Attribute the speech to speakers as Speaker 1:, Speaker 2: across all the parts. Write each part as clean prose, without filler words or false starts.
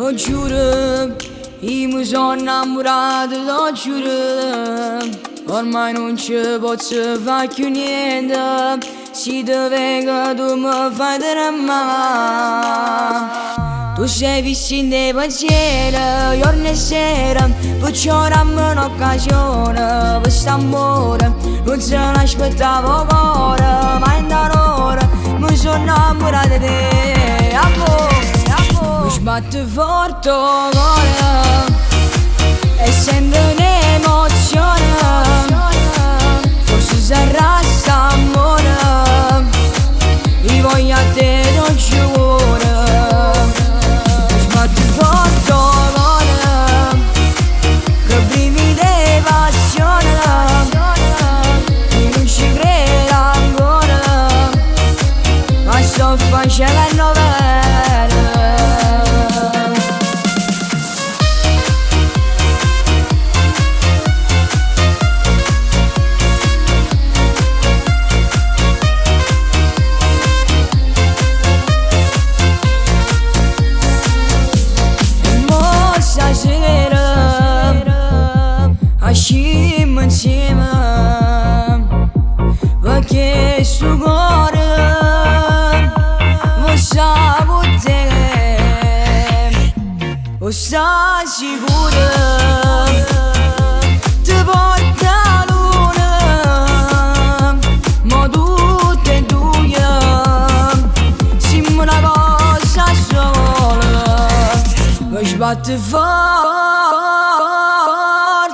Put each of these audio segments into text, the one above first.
Speaker 1: Lo giuro, io mi sono innamorato, lo giuro. Ormai non ci posso fare più niente. Si te vedo tu mi fai tremare. Tu sei visto in dei pensieri, giorno e sera. Perciò dammi un'occasione per st'amore. Non se l'aspettavo ancora, ma in un'ora mi sono innamorato di te. Amore, amore. Mi sbatte forte il cuore e sento un'emozione. Forse sarà st'amore, io voglio a te, non ci vuole. Mi sbatte forte il cuore, che brividi di passione. Io non ci credo ancora, ma sto facendo vero. Ascimo insieme, perché sto cuore lo sa con te, lo sa sicuro, ti porta la luna, ma tutte e due siamo una cosa sola. Mi sbatte forte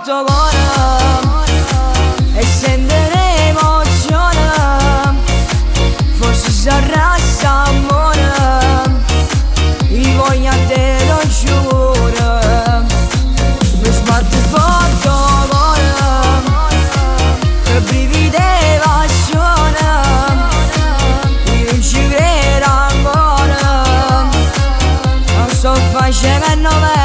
Speaker 1: il cuore e sento un'emozione. Forse sarà st'amore, io voglio a te, non ci vuole. Mi sbatte forte il cuore, che brividi di passione. Io non ci credo ancora, non sto facendo vero.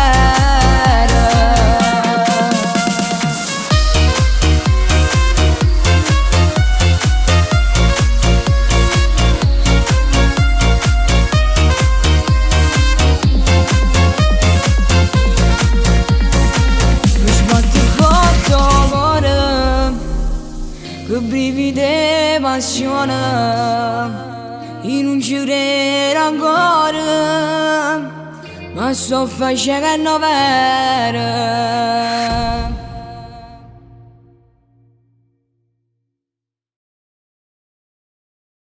Speaker 1: Che brividi di passione, io non ci credo ancora, ma sto facendo vero.